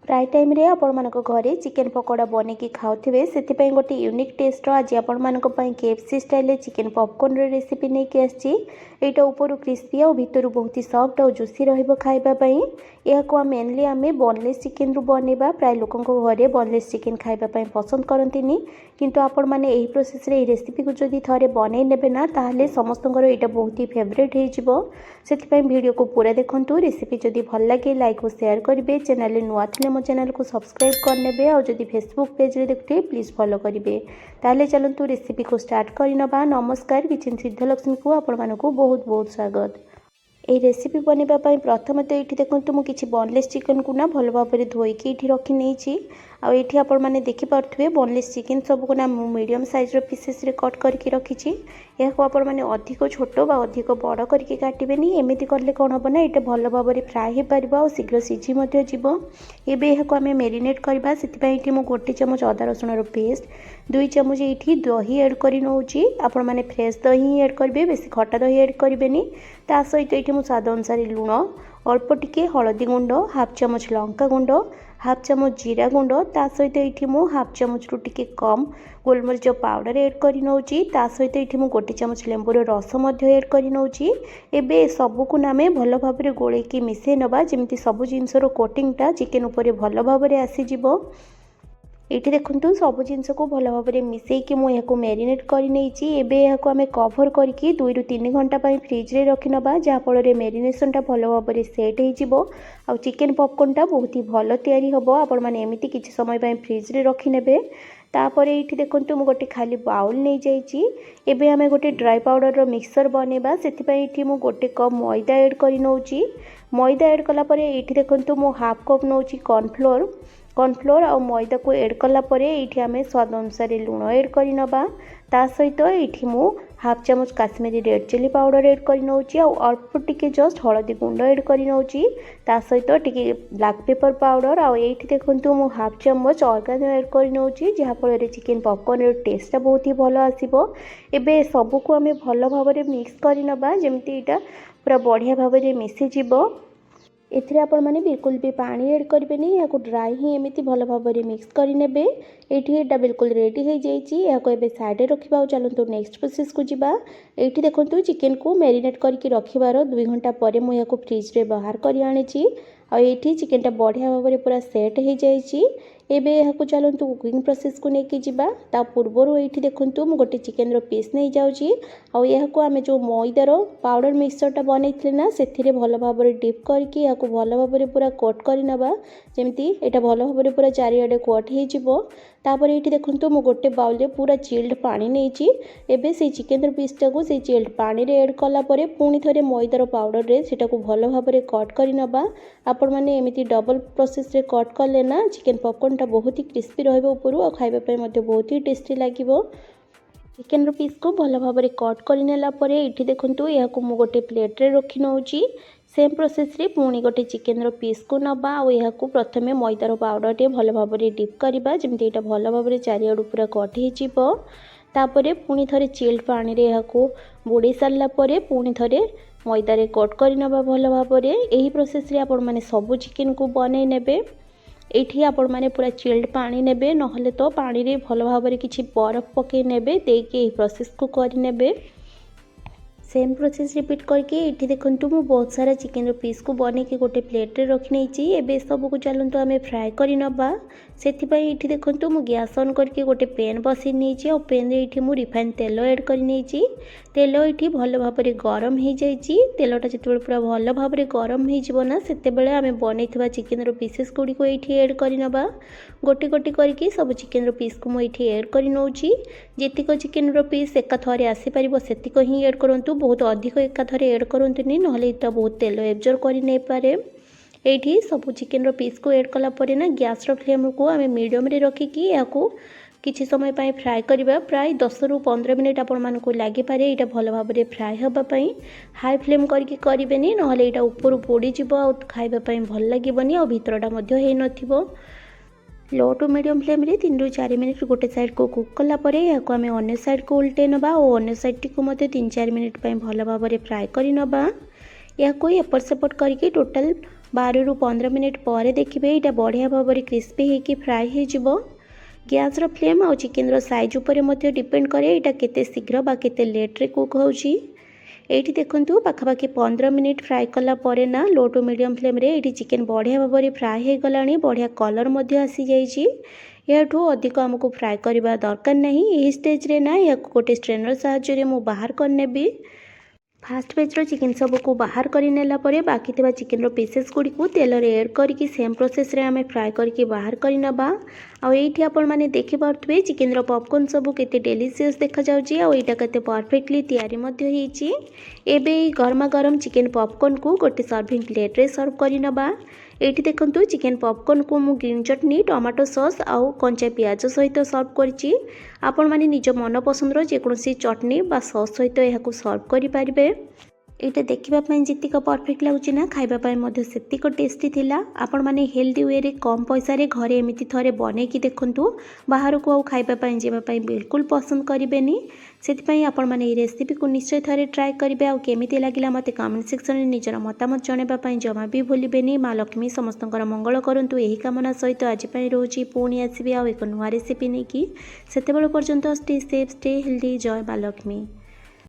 प्राय टाइम रे आपण मानको घरे चिकेन पकोड़ा बनेकी खाउथिबे सेतिपई गोटे यूनिक टेस्ट आज आपण मानको पई केएफसी स्टाइल रे चिकेन पॉपकॉर्न रे रेसिपी नै के आछि। एटा ऊपर क्रिस्पी और भितर बहुत ही सॉफ्ट और जुसी रहइबो खाइबा पई। एहाको मेनली आमे बोनलेस चिकेन रु बनेबा। प्राय लोकंको घरे बोनलेस चिकेन खाइबा पई पसंद करंतिनी, किंतु आपण माने एही प्रोसेस रे रेसिपी को जदी थरे बनै नेबे ना ताहले समस्तंकर एटा बहुत ही फेवरेट हे जिवो। सेतिपई वीडियो को पूरा देखंतु। रेसिपी जदी भल लागे लाइक और शेयर करिवे। चैनल रे नुआ थिले मो चैनल को सब्सक्राइब करने और जदि फेसबुक पेज रे देखते प्लीज फॉलो करेंगे। ताले चलतु रेसिपी को स्टार्ट करनबा। नमस्कार, किचन सिद्धलक्ष्मी को आपण मानकु बहुत बहुत स्वागत। ये रेसिपी बनवाई प्रथम तो ये देखो मुझे किसी बोनलेस चिकन को ना भल भाव में धोईकी ये रखी नहीं। आठी आपण मैंने देखिपे बोनलेस चिकन सबको ना मीडियम साइज पीसेस रे कट करके रखी। यह आपण मैंने अधिक छोट बा अधिक बड़ करके काटबेनी। एमती कले कौन हम ना ये भल भाव में फ्राए हो पार और शीघ्र सिझी जीव। एबे यह आम मेरिनेट करवा से मुझे गोटे चमच अदा रसुण पेस्ट 2 चमच ये दही एड कर नौची। आपण मैंने फ्रेश दही एड करेंगे, बेसी खटा दही एड करेंगे। ता सहित ये मुझे स्वाद अनुसार लुण, अल्प टिके हलदी गुंड, हाफ चमच लंका गुंड, हाफ चमच जीरा गुंड, ता सहित ये मुझे हाफ चमच रु टिके कम गोलमरीच पाउडर एड कर नौची। ता सहित ये मुझे गोटे चमच लेंबूर रस एड कर नौची। एबे सबको आम भल भाव में गोलेकी मिसई नवा जमी सब जिनसर कोटिंगटा चिकेन उपर भल भाव में आसीजिव। ये देखो सब जिनस को भल भाव में मिसेक मुझे मेरिनेट कर आम कभर करके 2 ରୁ 3 घंटा फ्रिज रे रखी नवा, जहाँफल मेरिनेशनटा भल भाव में सेट हो चिकेन पॉपकॉर्नटा बहुत ही भल तैयारी हम। आपण मैंने एमती किसी समय फ्रिज रे रखी नेबे। तापर ये देखो मुझे गोटे खाली बाउल नहीं जाइए। आम गोटे ड्राई पाउडर मिक्सर बनवा से मुझे गोटे कप मैदा एड कर नौची। मैदा एड कलापर ये देखो मुझे हाफ कप नौची कॉर्नफ्लोर और मैदा को एड कलापर ये आम स्वाद अनुसार लुण एड कर नवा। ता सहित ये मु हाफ चमच Kashmiri red chilli powder add कर नौची और अल्प टिके जस्ट हलदी गुंड एड कर नौची। ता सहित टिके ब्लैक पेपर पाउडर और ये देखो मु हाफ चमच ऑर्गेनो एड कर नौची, जहाँफल चिकेन पॉपकॉर्न टेस्टा बहुत ही भल आसीबो। एबे सबको आम भल भाव में मिक्स कर नवा जमती यहाँ पूरा बढ़िया भाव में मिसी जीवो। एथिरे आपण माने बिल्कुल भी पानी एड करेंगे, यहाँ ड्राई ही एमती भल भाव में मिक्स करेंगे। ये बिल्कुल रेडी हो जाए। साइड में रखा। चलते नेक्स्ट प्रोसेस को जीवा। ये देखो चिकेन को मेरिनेट करके रखिबार 2 घंटा पर मुझे फ्रिज रे बाहर कर आनी। ये चिकेनटा बढ़िया भाव में पूरा सेट हो जाए। एबे यहाँ चलतु कुकिंग प्रोसेस को लेकिन जीवा। ता पूर्वर ये देखो मुझे गोटे चिकेन रो पीस नहीं जाऊँगी। यहाँ आम जो मैदार पाउडर मिक्सरटा बनई ना से भल भाव में डिप करके यहाँ भल भाव में पूरा कोट करनवा जमी यहाँ भल भाव में पूरा चारिआडे कोट हो। ये देखो मुझे गोटे बाउल में पूरा चिल्ड पानी नहीं। एबे से चिकेन पीसटा को से चिल्ड पानी रे एड कलापर पुणी थे मैदार पाउडर रे सेटा को भल भाव में कट करनवा। आपण मैंने एमती डबल प्रोसेस रे कट कले ना चिकेन पॉपकॉर्न टा बहुत ही क्रिस्पी रही और खाइबा बहुत ही टेस्टी लगे। चिकेन पीस को भल भाव में कट कर ये देखो यहाँ मुझे गोटे प्लेट रे रखी नौची। सेम प्रोसेस रे पुणी गोटे चिकेन पीस को नवा और यहाँ प्रथमे मैदार पाउडर टे भल भाव में डिप करवा जमी यहाँ भल भाव में चारिआडू पूरा कट होपर पुणी थे चिल्ड पानी रे यहाँ बुड़े सारापर पुणी थे मैदारे कट करनवा भल भाव में। यही प्रोसेस रे आपण माने सब चिकेन को बनै नेबे। एठी आपण माने पूरा चिल्ड पानी नेबे, नहले तो पानी रे भल भाव में किछि बरफ पके नेबे देके एही प्रोसेस को करि नेबे। सेम प्रोसेस रिपीट करके ये देखो मुझे बहुत सारा चिकेन पीस को बनैकी गोटे प्लेट रे रखी नहीं। एबे सबको चलतु आम फ्राए करनवा से ये देखो मुझे गैस ऑन करके गोटे पेन बसई नहीं और पेन रे ये मुझे रिफाइन तेल एड कर तेल ये भल भाव में गरम हो जाए। तेलटा जो पूरा भल भाव में गरम होना से आम बनई चिकेन पीसेस गुड़िक ये एड करनवा। गोटे गोटे करके सब चिकेन पीस को मुझे एड कर नौची। जेतिक चिकेन पीस एका थरे आसीपर सेतिक ही एड करूँ। बहुत अधिक एकाथरे एड करंतुनी नहले तो बहुत तेल एब्जॉर्ब कर नहीं पारे। ये सब चिकेन पीस को एड कलापर ना गैस फ्लेम को आम मीडियम रे रखिकी यहाँ किसी समय फ्राए करवा। प्राय 10 ରୁ 15 मिनट आपण मानक लगी पारे यहाँ भल भाव में फ्राए होगापाई। हाई फ्लेम करके करेंगे नहले यहाँ ऊपर पोड़ीज और खावाई भल लगे और भितरटा हो लो टू मीडियम फ्लेम रे 3 ରୁ 4 मिनट गोटे साइड को कुक कलापर यहाँ आम अन्य साइड को उल्टे नवा और अन्य साइड टी को 3-4 मिनट भल भाव में फ्राए करनवा। यहाँ एपट सेपट करके टोटाल 12 ରୁ 15 मिनिट पर देखिए यहाँ बढ़िया भाव में क्रिस्पी होकर फ्राए हो गैस रो फ्लेम और चिकेन रो साइज उपर डिपेंड करे यहाँ केते शीघ्र बा केते लेट रे कुक होची। एठी देखंतु पाखापाखि 15 मिनिट फ्राए कला परे ना लो टू मीडियम फ्लेम रे एठी चिकेन बढ़िया भाव में फ्राए हो गलानी बढ़िया कलर मध्य आसी जाइछि। याठू अधिक आमको फ्राए करबा दरकार नहीं। यही स्टेज रे ना या गोटे स्ट्रेनर साहाय्य मु बाहर करनेबी। फास्ट बैच रो चिकेन सबको बाहर कर नेला परे बाकी थिबा चिकेन रो पीसेस गुडी को तेल रे ऐड करके सेम प्रोसेस रे आमे फ्राए करके बाहर करि नबा। आ एठी आपण माने देखि पारथुबे चिकेन रो पॉपकॉर्न सब केते डिलीशियस देखा जाउची आ एटा केते परफेक्टली तयारी मध्ये हेची। एबे गरमा गरम चिकेन पॉपकॉर्न को गोटे सर्विंग प्लेट रे सर्व करि नबा। एठी देखंतु चिकेन पॉपकॉर्न को मु ग्रीन चटनी टमाटो सॉस आउ कंचा प्याज सहित सर्व करची। आपण माने निज मन पसंद रो जेकोसी चटनी बा सॉस सहित एहाकु सर्व करि पारिबे। एटा देखिबा पई जितिक परफेक्ट लागुची ना खाइबा पई मध्ये सेतिक टेस्टी थिला। आपण माने हेल्दी वे रे कम पैसा रे घरे एमिति थरे बनै कि देखंतु बाहर को आउ खाइबा पई जेबा पई बिल्कुल पसंद करिबेनी। सेति पई आपण माने ए रेसिपी को निश्चय थरे ट्राई करिबे। आउ केमिति लागिला मते कमेंट सेक्शन रे निजर मतामत जणेबा पई जमा भी भूलिबेनी। माँ लक्ष्मी समस्तंकर मंगल करंतु एही कामना सहित आज पई रोची पुणी आसीबे आउ एक नुवा रेसिपी नेकी। सेतेबेले पर्यंत स्टे सेफ स्टे हेल्दी। जय माँ लक्ष्मी।